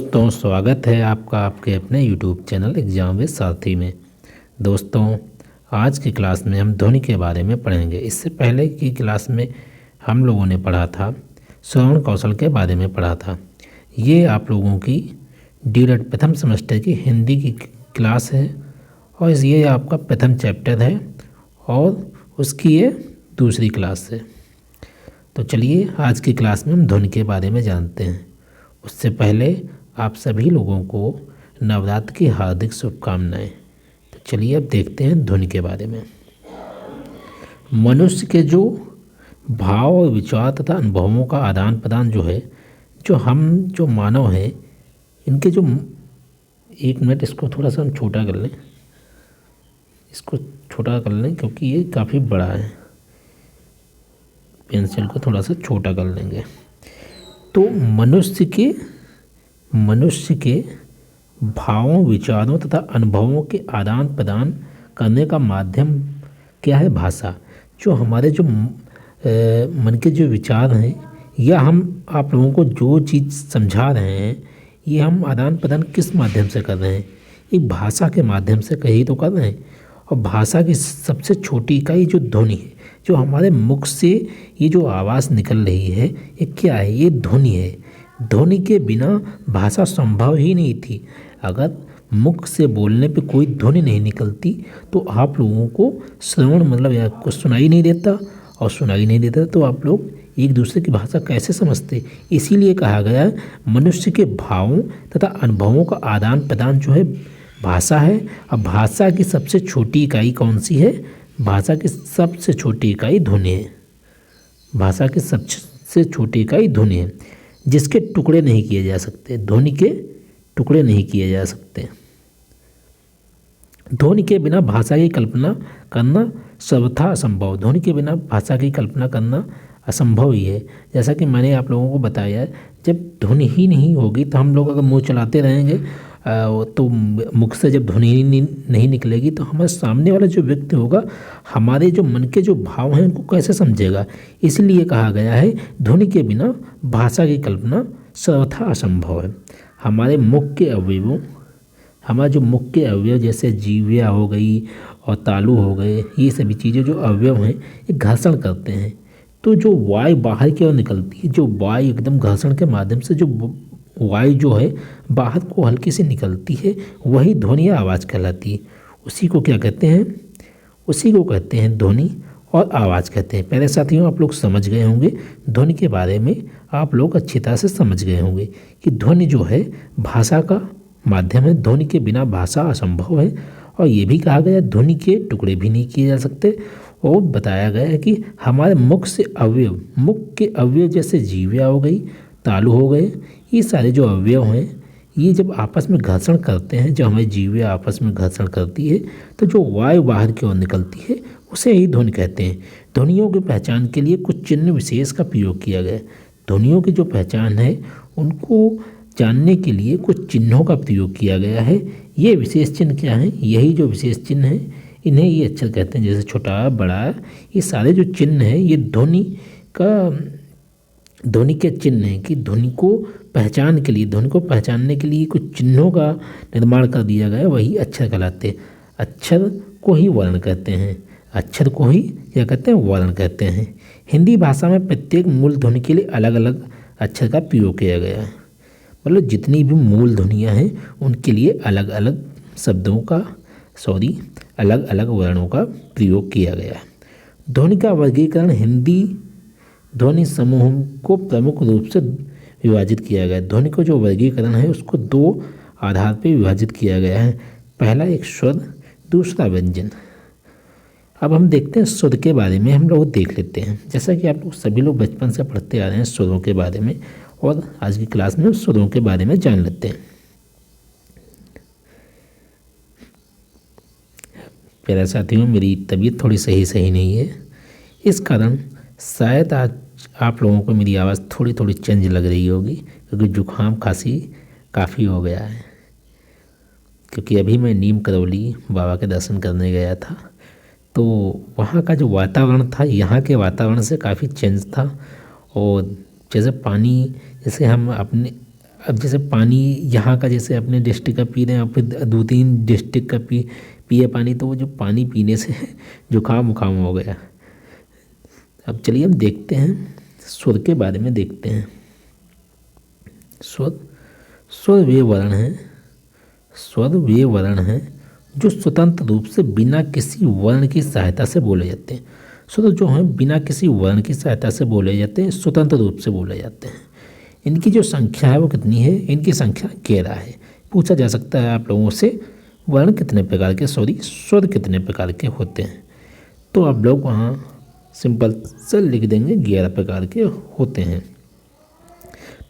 दोस्तों, स्वागत है आपका आपके अपने YouTube चैनल एग्जाम विद साथी में। दोस्तों, आज की क्लास में हम ध्वनि के बारे में पढ़ेंगे। इससे पहले की क्लास में हम लोगों ने पढ़ा था, श्रवण कौशल के बारे में पढ़ा था। ये आप लोगों की डीएलएड प्रथम सेमेस्टर की हिंदी की क्लास है और ये आपका प्रथम चैप्टर है और उसकी ये दूसरी क्लास है। तो चलिए आज की क्लास में हम ध्वनि के बारे में जानते हैं। उससे पहले आप सभी लोगों को नवरात्र की हार्दिक शुभकामनाएं। तो चलिए अब देखते हैं ध्वनि के बारे में। मनुष्य के जो भाव और विचार तथा अनुभवों का आदान प्रदान जो है, जो मानव हैं, इनके जो एक मिनट इसको थोड़ा सा हम छोटा कर लें, क्योंकि ये काफ़ी बड़ा है। पेंसिल को थोड़ा सा छोटा कर लेंगे। तो मनुष्य के भावों, विचारों तथा अनुभवों के आदान प्रदान करने का माध्यम क्या है? भाषा। जो हमारे जो मन के जो विचार हैं या हम आप लोगों को जो चीज़ समझा रहे हैं, ये हम आदान प्रदान किस माध्यम से कर रहे हैं? एक भाषा के माध्यम से कहीं तो कर रहे हैं। और भाषा की सबसे छोटी इकाई जो ध्वनि है, जो हमारे मुख से ये जो आवाज़ निकल रही है, ये क्या है? ये ध्वनि है। ध्वनि के बिना भाषा संभव ही नहीं थी। अगर मुख से बोलने पे कोई ध्वनि नहीं निकलती तो आप लोगों को श्रवण मतलब या कुछ सुनाई नहीं देता, और सुनाई नहीं देता तो आप लोग एक दूसरे की भाषा कैसे समझते? इसीलिए कहा गया है मनुष्य के भावों तथा अनुभवों का आदान प्रदान जो है भाषा है। अब भाषा की सबसे छोटी इकाई कौन सी है? भाषा की सबसे छोटी इकाई ध्वनि है। भाषा की सबसे छोटी इकाई ध्वनि है, जिसके टुकड़े नहीं किए जा सकते। ध्वनि के टुकड़े नहीं किए जा सकते। ध्वनि के बिना भाषा की कल्पना करना सर्वथा असंभव। ध्वनि के बिना भाषा की कल्पना करना असंभव ही है। जैसा कि मैंने आप लोगों को बताया, जब ध्वनि ही नहीं होगी तो हम लोग अगर मुँह चलाते रहेंगे तो मुख से जब ध्वनि नहीं निकलेगी तो हमारे सामने वाला जो व्यक्ति होगा, हमारे जो मन के जो भाव हैं उनको कैसे समझेगा? इसलिए कहा गया है ध्वनि के बिना भाषा की कल्पना सर्वथा असंभव है। हमारे मुख के अवयव जैसे जीव्या हो गई और तालु हो गए, ये सभी चीज़ें जो अवयव हैं ये घर्षण करते हैं। तो जो वायु बाहर की ओर निकलती है, जो वायु एकदम घर्षण के माध्यम से जो वायु जो है बाहर को हल्की से निकलती है, वही ध्वनि या आवाज़ कहलाती है। उसी को क्या कहते हैं? उसी को कहते हैं ध्वनि और आवाज़ कहते हैं। पहले साथियों, आप लोग समझ गए होंगे ध्वनि के बारे में, आप लोग अच्छी तरह से समझ गए होंगे कि ध्वनि जो है भाषा का माध्यम है। ध्वनि के बिना भाषा असंभव है। और ये भी कहा गया ध्वनि के टुकड़े भी नहीं किए जा सकते। और बताया गया है कि हमारे मुख के अवयव जैसे जीव्या हो गई, तालु हो गए, ये सारे जो अवयव हैं, ये जब आपस में घर्षण करते हैं, जब हमारी जीव्या आपस में घर्षण करती है तो जो वायु बाहर की ओर निकलती है उसे ही ध्वनि कहते हैं। ध्वनियों की पहचान के लिए कुछ चिन्ह विशेष का प्रयोग किया गया है। ध्वनियों की जो पहचान है उनको जानने के लिए कुछ चिन्हों का प्रयोग किया गया है। ये विशेष चिन्ह क्या हैं? यही जो विशेष चिन्ह हैं, इन्हें ये अक्षर कहते हैं। जैसे छोटा, बड़ा, ये सारे जो चिन्ह हैं ये ध्वनि के चिन्ह हैं कि ध्वनि को पहचानने के लिए कुछ चिन्हों का निर्माण कर दिया गया है, वही अक्षर कहलाते हैं। अक्षर को ही वर्ण कहते हैं। अक्षर को ही क्या कहते हैं? वर्ण कहते हैं। हिंदी भाषा में प्रत्येक मूल ध्वनि के लिए अलग अलग अक्षर का प्रयोग किया गया है। मतलब जितनी भी मूल ध्वनियाँ हैं उनके लिए अलग अलग अलग अलग वर्णों का प्रयोग किया गया है। ध्वनि का वर्गीकरण हिंदी ध्वनि समूह को प्रमुख रूप से विभाजित किया गया है। ध्वनि को जो वर्गीकरण है उसको दो आधार पर विभाजित किया गया है। पहला एक स्वर, दूसरा व्यंजन। अब हम देखते हैं स्वर के बारे में, हम लोग देख लेते हैं। जैसा कि आप लोग सभी लोग बचपन से पढ़ते आ रहे हैं स्वरों के बारे में, और आज की क्लास में स्वरों के बारे में जान लेते हैं। प्यारे साथियों, मेरी तबीयत थोड़ी सही नहीं है, इस कारण शायद आज आप लोगों को मेरी आवाज़ थोड़ी चेंज लग रही होगी, क्योंकि जुकाम खांसी काफ़ी हो गया है। क्योंकि अभी मैं नीम करौली बाबा के दर्शन करने गया था, तो वहाँ का जो वातावरण था यहाँ के वातावरण से काफ़ी चेंज था। और जैसे पानी, जैसे हम अपने अब जैसे पानी यहाँ का जैसे अपने डिस्ट्रिक्ट का पी रहे हैं और फिर 2-3 डिस्ट्रिक्ट का पिए पानी, तो वो जो पानी पीने से जुकाम वुकाम हो गया। अब चलिए हम देखते हैं स्वर के बारे में देखते हैं। स्वर वे वर्ण हैं, स्वर वे वर्ण हैं जो स्वतंत्र रूप से बिना किसी वर्ण की सहायता से बोले जाते हैं। स्वर जो हैं बिना किसी वर्ण की सहायता से बोले जाते हैं, स्वतंत्र रूप से बोले जाते हैं। इनकी जो संख्या है वो कितनी है? इनकी संख्या 11 है। पूछा जा सकता है आप लोगों से वर्ण कितने प्रकार के, स्वर कितने प्रकार के होते हैं, तो आप लोग वहाँ सिंपल से लिख देंगे 11 प्रकार के होते हैं।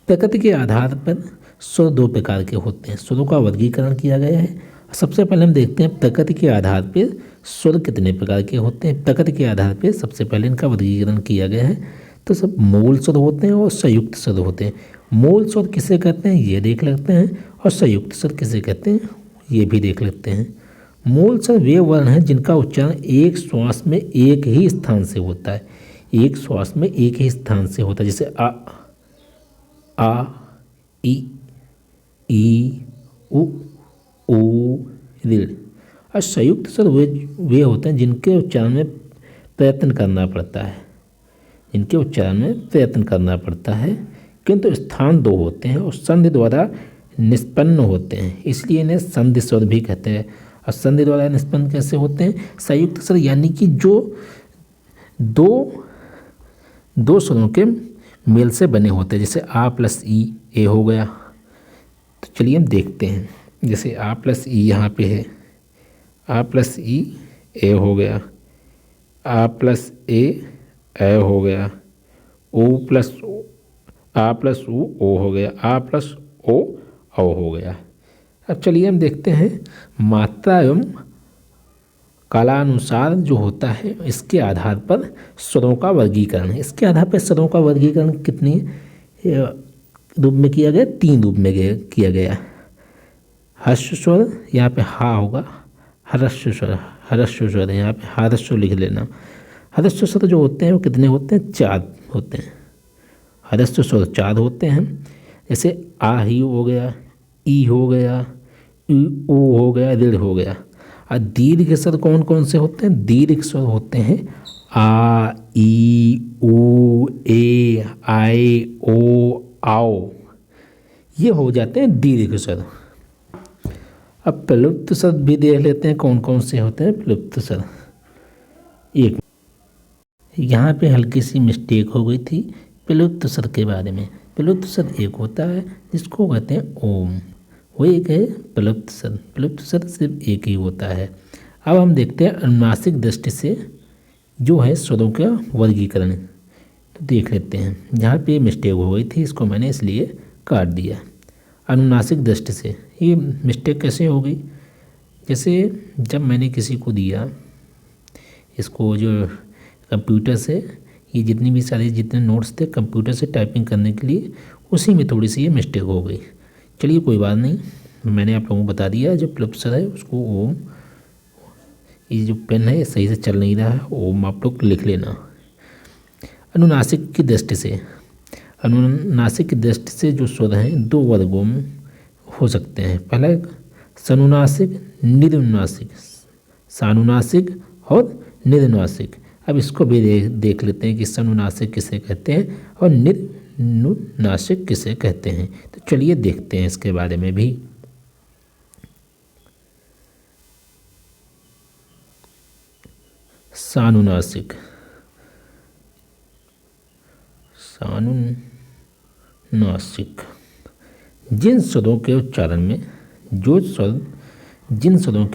प्रकृति के आधार पर स्वर 2 प्रकार के होते हैं। स्वरों का वर्गीकरण किया गया है। सबसे पहले हम देखते हैं प्रकृति के आधार पर स्वर कितने प्रकार के होते हैं। प्रकृति के आधार पर सबसे पहले इनका वर्गीकरण किया गया है। तो सब मूल स्वर होते हैं और संयुक्त स्वर होते हैं। मूल स्वर किसे कहते हैं ये देख लेते हैं, और संयुक्त स्वर किसे कहते हैं ये भी देख लेते हैं। मूल स्वर वे वर्ण हैं जिनका उच्चारण एक श्वास में एक ही स्थान से होता है। एक श्वास में एक ही स्थान से होता है, जैसे आ, ई, उ, ऋ। और संयुक्त स्वर वे होते हैं जिनके उच्चारण में प्रयत्न करना पड़ता है, इनके उच्चारण में प्रयत्न करना पड़ता है, किंतु स्थान 2 होते हैं और संधि द्वारा निष्पन्न होते हैं, इसलिए इन्हें संधि स्वर भी कहते हैं। और संधि द्वारा निष्पन्न कैसे होते हैं? संयुक्त स्वर यानी कि जो दो स्वरों के मेल से बने होते हैं, जैसे आ प्लस ई ए हो गया। तो चलिए हम देखते हैं, जैसे आ प्लस ई यहाँ पे है, आ प्लस ई ए हो गया, आ प्लस ए हो गया, ओ प्लस आ प्लस ओ हो गया, आ प्लस ओ हो गया। अब चलिए हम देखते हैं मात्रा एवं कालानुसार जो होता है इसके आधार पर स्वरों का वर्गीकरण है। इसके आधार पर स्वरों का वर्गीकरण कितनी रूप में किया गया? 3 रूप में किया गया। हर्ष स्वर यहाँ पे हा होगा, हर्ष स्वर यहाँ पे हर्ष लिख लेना। हर्ष स्वर जो होते हैं वो कितने होते हैं? 4 होते हैं। हर्ष स्वर 4 होते हैं, जैसे आ ही हो गया, ई हो गया, ओ हो गया, ऋ हो गया। और दीर्घ स्वर कौन कौन से होते हैं? दीर्घ स्वर होते हैं आ, ई, उ, ए, आए, ओ, आओ, ये हो जाते हैं दीर्घ स्वर। अब प्लुप्त स्वर भी देख लेते हैं कौन कौन से होते हैं प्लुप्त स्वर। एक यहाँ पे हल्की सी मिस्टेक हो गई थी प्लुप्त स्वर के बारे में। प्लुप्त स्वर एक होता है जिसको कहते हैं ओम, वो एक है प्लुप्त स्वर। प्लुप्त स्वर सिर्फ एक ही होता है। अब हम देखते हैं अनुनासिक दृष्टि से जो है स्वरों का वर्गीकरण, तो देख लेते हैं। जहाँ पे मिस्टेक हो गई थी इसको मैंने इसलिए काट दिया। अनुनासिक दृष्टि से ये मिस्टेक कैसे हो गई? जैसे जब मैंने किसी को दिया इसको जो कंप्यूटर से, ये जितनी भी सारे जितने नोट्स थे कंप्यूटर से टाइपिंग करने के लिए, उसी में थोड़ी सी ये मिस्टेक हो गई। चलिए कोई बात नहीं, मैंने आप लोगों को बता दिया। जो प्लुप्त स्वर है उसको ओम, ये जो पेन है सही से चल नहीं रहा है, ओम आप लोग लिख लेना। अनुनासिक की दृष्टि से, अनुनासिक की दृष्टि से जो स्वर हैं 2 वर्गों में हो सकते हैं। पहला सनुनासिक, निरनुनासिक, सानुनासिक और निरनुनासिक। अब इसको भी देख लेते हैं कि सनुनासिक किसे कहते हैं और निरनुनासिक किसे कहते हैं। तो चलिए देखते हैं इसके बारे में भी। सानुनासिक, सानुनासिक जिन स्वरों के उच्चारण में जिन स्वरों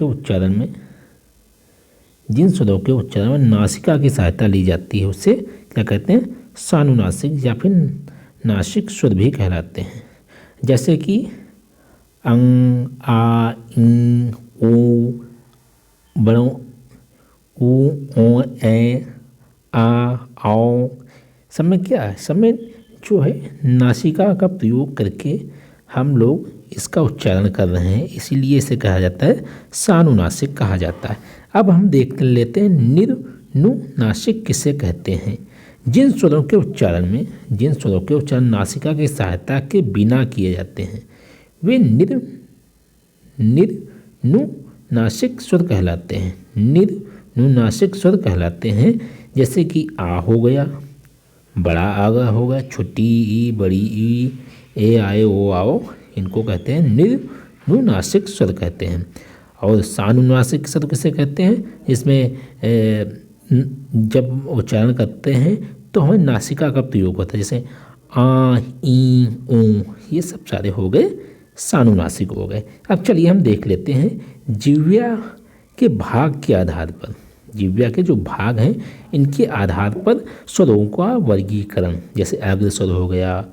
के उच्चारण में नासिका की सहायता ली जाती है उसे क्या कहते हैं? सानुनासिक या फिर नासिक स्वर भी कहलाते हैं। जैसे कि अंग, आ, इ, ओ, बड़ों उ, ओ, ए, आ, आओ, सब में क्या है? सब में जो है नासिका का प्रयोग करके हम लोग इसका उच्चारण कर रहे हैं, इसीलिए इसे कहा जाता है सानुनासिक कहा जाता है। अब हम देख लेते हैं निरनुनासिक किसे कहते हैं। जिन स्वरों के उच्चारण नासिका की सहायता के बिना किए जाते हैं वे निर्नुनासिक स्वर कहलाते हैं। निर्नुनासिक स्वर कहलाते हैं, जैसे कि आ हो गया, बड़ा आगा हो गया, छोटी ई, बड़ी ई, ए आए ओ आओ, इनको कहते हैं निर्नुनासिक स्वर कहते हैं। और सानुनासिक स्वर किसे कहते हैं? इसमें जब उच्चारण करते हैं तो हमें नासिका का प्रयोग होता है, जैसे आ, ई, ऊ, ये सब सारे हो गए सानुनासिक हो गए। अब चलिए हम देख लेते हैं जिह्वा के भाग के आधार पर, जिह्वा के जो भाग हैं इनके आधार पर स्वरों का वर्गीकरण, जैसे अग्र स्वर हो गया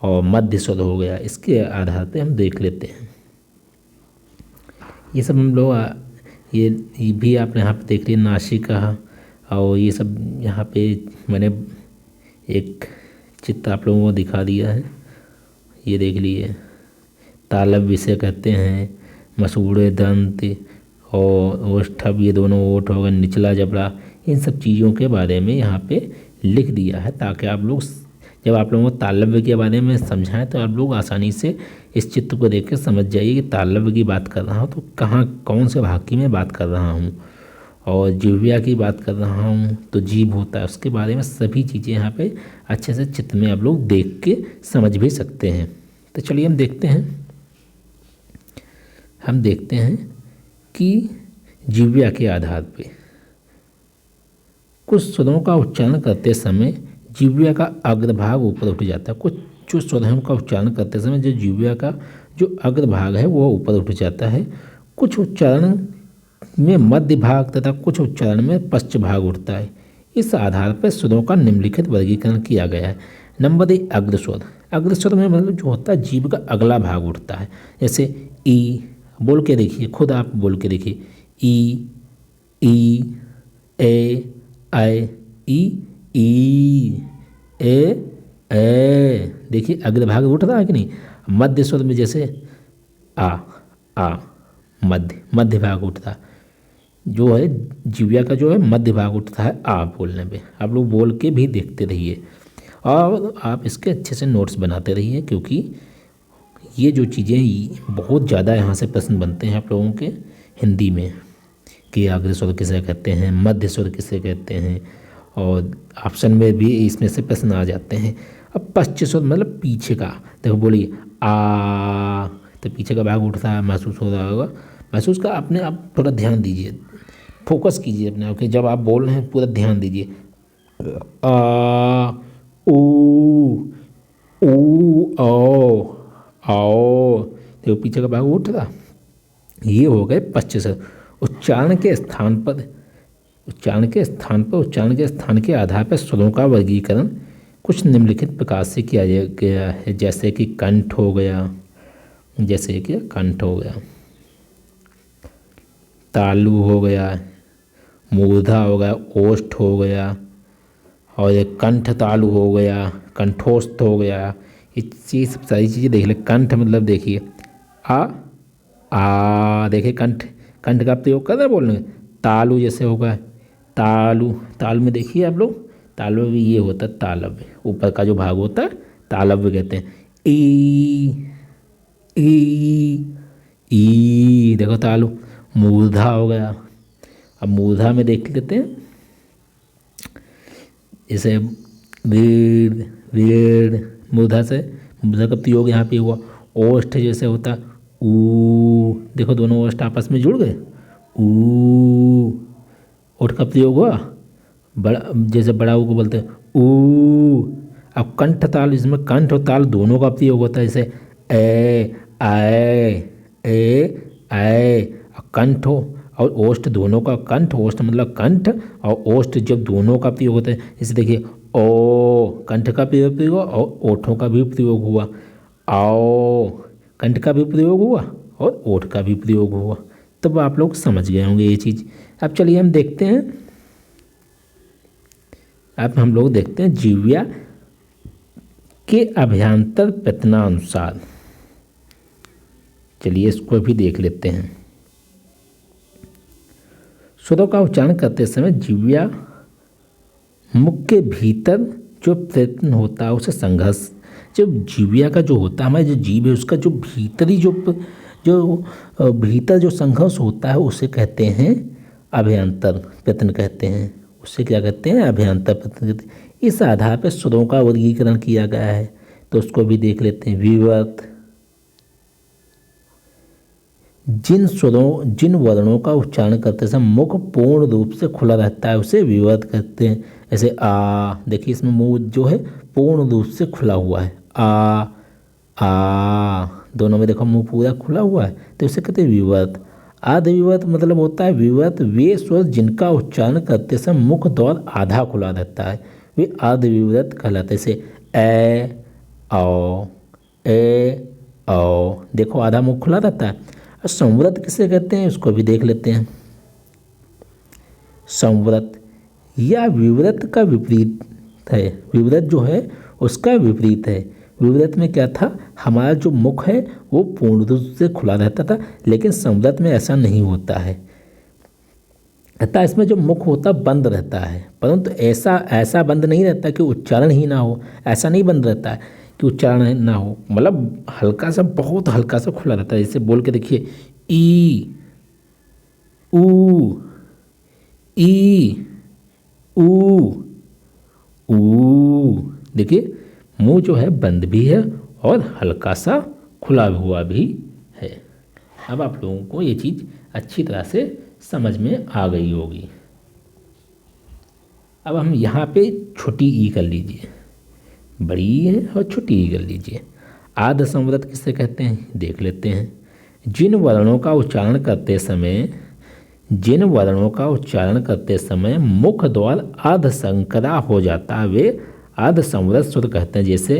और मध्य स्वर हो गया, इसके आधार पर हम देख लेते हैं। ये सब हम लोग ये भी आपने यहाँ पे देख लिया नासिका, और ये सब यहाँ पे मैंने एक चित्र आप लोगों को दिखा दिया है, ये देख लिए। तालव विषय कहते हैं, मसूड़े दंत और ओष्ठभ, ये दोनों ओठ हो गए, निचला जबड़ा, इन सब चीज़ों के बारे में यहाँ पे लिख दिया है, ताकि आप लोग जब आप लोगों को तालव्य के बारे में समझाएं तो आप लोग आसानी से इस चित्र को देख कर समझ जाइए कि तालव्य की बात कर रहा हूँ तो कहाँ कौन से भाग की मैं बात कर रहा हूँ, और जिह्वा की बात कर रहा हूँ तो जीभ होता है, उसके बारे में सभी चीज़ें यहाँ पे अच्छे से चित्र में आप लोग देख के समझ भी सकते हैं। तो चलिए हम देखते हैं कि जिह्वा के आधार पे कुछ स्वरों का उच्चारण करते समय जिह्वा का अग्रभाग ऊपर उठ जाता है। कुछ जो स्वर हैं उनका उच्चारण करते समय जो जिह्वा का जो अग्रभाग है वो ऊपर उठ जाता है। कुछ उच्चारण में मध्य भाग तथा कुछ उच्चारण में पश्च भाग उठता है। इस आधार पर स्वरों का निम्नलिखित वर्गीकरण किया गया है। नंबर 1, अग्रस्वर। अग्रस्वर में मतलब जो होता है जीभ का अगला भाग उठता है, जैसे ई, बोल के देखिए, खुद आप बोल के देखिए, ई, ए, ऐ, ई, ए, देखिए अग्र भाग उठ रहा है कि नहीं। मध्य स्वर में जैसे आ, मध्य भाग उठता है, जो है जिह्वा का जो है मध्य भाग उठता है आ बोलने पे। आप लोग बोल के भी देखते रहिए और आप इसके अच्छे से नोट्स बनाते रहिए, क्योंकि ये जो चीज़ें बहुत ज़्यादा यहाँ से प्रश्न बनते हैं आप लोगों के हिंदी में कि अग्र स्वर किसे कहते हैं, मध्य स्वर किसे कहते हैं, और ऑप्शन में भी इसमें से प्रश्न आ जाते हैं। अब पश्च स्वर मतलब पीछे का, देखो बोलिए आ, तो पीछे का भाग उठता है, महसूस हो रहा होगा, महसूस का अपने आप थोड़ा ध्यान दीजिए, फोकस कीजिए अपने आप के, जब आप बोल रहे हैं पूरा ध्यान दीजिए। आ, ऊ, आओ, देखो पीछे का भाग उठ रहा, ये हो गए पश्च स्वर। उच्चारण के स्थान के आधार पर स्वरों का वर्गीकरण कुछ निम्नलिखित प्रकार से किया गया है, जैसे कि कंठ हो गया, तालु हो गया, मूर्धा हो गया, ओष्ठ हो गया, और ये कंठ तालु हो गया, कंठोस्थ हो गया। ये सब सारी चीज़ें देख ले। कंठ मतलब देखिए आ, देखिए कंठ का प्रयोग कर रहे हैं बोलने में। तालु जैसे होगा, तालु में देखिए आप लोग, तालव्य भी ये होता है, तालव्य ऊपर का जो भाग होता है तालव्य कहते हैं। ई, देखो तालु। मूर्धा हो गया, अब मूर्धा में देख लेते हैं, जैसे वीर, मूर्धा का प्रयोग यहाँ पे हुआ। ओष्ठ जैसे होता ऊ, देखो दोनों ओष्ठ आपस में जुड़ गए, ऊ, ओठ का प्रयोग हुआ। बड़ा जैसे बड़ा ऊ को बोलते हैं ऊ। अब कंठ ताल, इसमें कंठ और ताल दोनों का प्रयोग होता है, जैसे ए, आए, कंठ और ओष्ठ दोनों का, कंठ ओष्ठ मतलब कंठ और ओष्ठ जब दोनों का प्रयोग होता है, जैसे देखिए ओ, कंठ का प्रयोग और ओठों का भी प्रयोग हुआ, आओ, कंठ का भी प्रयोग हुआ और ओठ का भी प्रयोग हुआ। तब आप लोग समझ गए होंगे ये चीज़। अब चलिए हम देखते हैं, अब हम लोग देखते हैं जिह्वा के अभ्यंतर प्रयत्नानुसार। चलिए इसको भी देख लेते हैं। स्वरों का उच्चारण करते समय जिह्वा मुख के भीतर जो प्रयत्न होता है उसे संघर्ष। जब जीविया का जो होता है, हमारे जो जीव है उसका जो भीतरी भीतर जो संघर्ष होता है उसे कहते हैं अभ्यंतर प्रयत्न कहते हैं। उससे क्या कहते हैं? अभ्यंतर प्रयत्न कहते हैं। इस आधार पर स्वरों का वर्गीकरण किया गया है, तो उसको भी देख लेते हैं। विवर्त, जिन वर्णों का उच्चारण करते समय मुख पूर्ण रूप से खुला रहता है उसे विवर्त कहते हैं। ऐसे आ, देखिए इसमें मुंह जो है पूर्ण रूप से खुला हुआ है। आ दोनों में देखो मुंह पूरा खुला हुआ है, तो इसे कहते हैं विवर्त। आधविवर्त मतलब होता है विवर्त वे स्वर जिनका उच्चारण करते समय मुख द्वार आधा खुला रहता है, वे आधविवर्त कहलाते। जैसे ए औ देखो आधा मुख खुला रहता है। संवृत किसे कहते हैं उसको भी देख लेते हैं। संवृत या विवृत का विपरीत है। विवृत जो है उसका विपरीत है। विवृत में क्या था? हमारा जो मुख है वो पूर्ण रूप से खुला रहता था, लेकिन संवृत में ऐसा नहीं होता है। अतः इसमें जो मुख होता बंद रहता है, परंतु ऐसा बंद नहीं रहता कि उच्चारण ही ना हो। ऐसा नहीं बंद रहता है कि उच्चारण ना हो, मतलब हल्का सा, बहुत हल्का सा खुला रहता है। जैसे बोल के देखिए, ई ऊ ऊ। देखिए मुंह जो है बंद भी है और हल्का सा खुला हुआ भी है। अब आप लोगों को ये चीज़ अच्छी तरह से समझ में आ गई होगी। अब हम यहाँ पे छोटी ई कर लीजिए, बड़ी ई है और छोटी ई कर लीजिए। आध संवृत किसे कहते हैं देख लेते हैं। जिन वर्णों का उच्चारण करते समय मुख द्वार आध संकरा हो जाता है वे आध संवृत स्वर कहते हैं। जैसे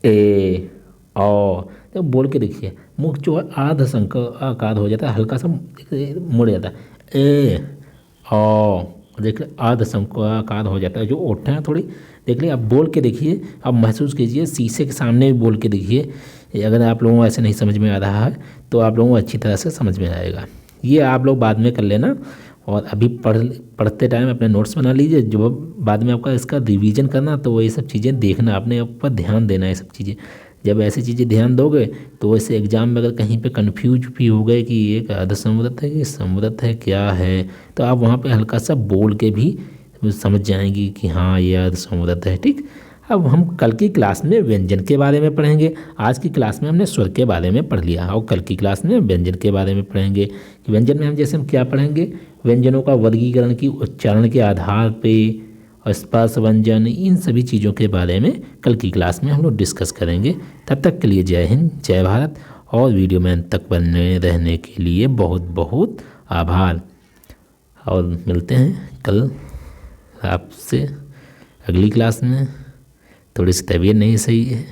ए औ, तो बोल के देखिए मुख जो है आध संकार हो जाता है, हल्का सा मुड़ जाता है। ए औ, देखिए आध संकार हो जाता है। जो ओठ है थोड़ी देख लीजिए, आप बोल के देखिए, आप महसूस कीजिए, शीशे के सामने भी बोल के देखिए। अगर आप लोगों को ऐसे नहीं समझ में आ रहा है तो आप लोगों को अच्छी तरह से समझ में आएगा। ये आप लोग बाद में कर लेना, और अभी पढ़ते टाइम अपने नोट्स बना लीजिए। जो बाद में आपका इसका रिवीजन करना, तो ये सब चीज़ें देखना, अपने ऊपर ध्यान देना। ये सब चीज़ें जब ऐसी चीज़ें ध्यान दोगे तो वैसे एग्जाम में अगर कहीं पे कन्फ्यूज भी हो गए कि ये आधा संवृत है कि संवृत है क्या है, तो आप वहाँ पे हल्का सा बोल के भी समझ जाएंगी कि हाँ ये आधा संवृत है। ठीक, अब हम कल की क्लास में व्यंजन के बारे में पढ़ेंगे। आज की क्लास में हमने स्वर के बारे में पढ़ लिया, और कल की क्लास में व्यंजन के बारे में पढ़ेंगे। कि व्यंजन में हम क्या पढ़ेंगे? व्यंजनों का वर्गीकरण की उच्चारण के आधार पे, और स्पर्श व्यंजन, इन सभी चीज़ों के बारे में कल की क्लास में हम लोग डिस्कस करेंगे। तब तक के लिए जय हिंद, जय भारत, और वीडियो में अंत तक बने रहने के लिए बहुत बहुत आभार। और मिलते हैं कल आपसे अगली क्लास में। थोड़ी सी तबीयत नहीं सही है,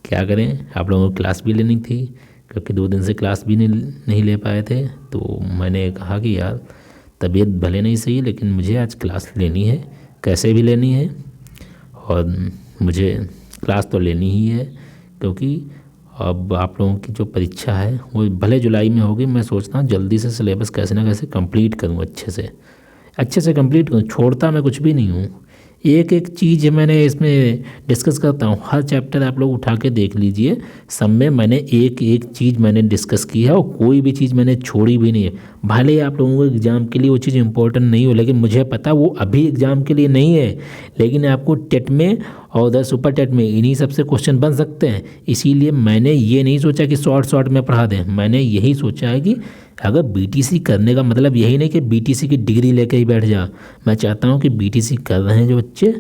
क्या करें, आप लोगों को क्लास भी लेनी थी, क्योंकि 2 दिन से क्लास भी नहीं ले पाए थे। तो मैंने कहा कि यार तबीयत भले नहीं सही, लेकिन मुझे आज क्लास लेनी है, कैसे भी लेनी है, और मुझे क्लास तो लेनी ही है। क्योंकि अब आप लोगों की जो परीक्षा है वो भले जुलाई में होगी, मैं सोचता हूँ जल्दी से सिलेबस कैसे ना कैसे कंप्लीट करूँ, अच्छे से कंप्लीट करूँ। छोड़ता मैं कुछ भी नहीं हूँ, एक एक चीज़ मैंने इसमें डिस्कस करता हूँ। हर चैप्टर आप लोग उठा के देख लीजिए, सब में मैंने एक एक चीज़ मैंने डिस्कस की है, और कोई भी चीज़ मैंने छोड़ी भी नहीं है। भले ही आप लोगों को एग्ज़ाम के लिए वो चीज़ इंपॉर्टेंट नहीं हो, लेकिन मुझे पता वो अभी एग्ज़ाम के लिए नहीं है, लेकिन आपको टेट में और उधर सुपर टेट में इन्हीं सबसे क्वेश्चन बन सकते हैं। इसीलिए मैंने ये नहीं सोचा कि शॉर्ट में पढ़ा दें, मैंने यही सोचा है कि अगर बीटीसी करने का मतलब यही नहीं कि बीटीसी की डिग्री लेके ही बैठ जा। मैं चाहता हूँ कि बीटीसी कर रहे हैं जो बच्चे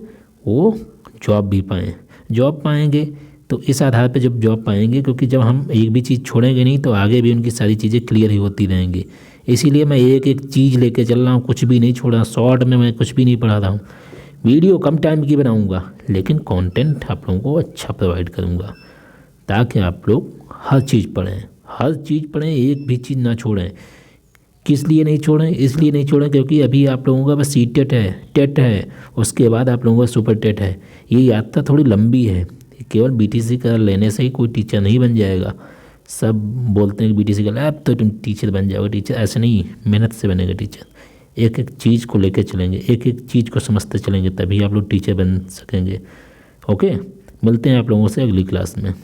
वो जॉब भी पाएँ, जॉब पाएंगे तो इस आधार पे जब जॉब पाएंगे, क्योंकि जब हम एक भी चीज़ छोड़ेंगे नहीं तो आगे भी उनकी सारी चीज़ें क्लियर ही होती रहेंगी। इसीलिए मैं एक एक चीज़ लेके चल रहा हूँ, कुछ भी नहीं छोड़ा। शॉर्ट में मैं कुछ भी नहीं पढ़ा रहा हूँ। वीडियो कम टाइम की बनाऊँगा, लेकिन कंटेंट आप लोगों को अच्छा प्रोवाइड करूँगा, ताकि आप लोग हर चीज़ पढ़ें, एक भी चीज़ ना छोड़ें। किस लिए नहीं छोड़ें? इसलिए नहीं छोड़ें क्योंकि अभी आप लोगों का बस टेट है, उसके बाद आप लोगों का सुपर टेट है। ये यात्रा थोड़ी लंबी है, केवल बीटीसी कर लेने से ही कोई टीचर नहीं बन जाएगा। सब बोलते हैं कि बीटीसी कर ले अब तो तुम टीचर बन जाओगे, टीचर ऐसे नहीं, मेहनत से बनेगा टीचर। एक एक चीज़ को लेकर चलेंगे, एक एक चीज़ को समझते चलेंगे, तभी आप लोग टीचर बन सकेंगे। ओके, मिलते हैं आप लोगों से अगली क्लास में।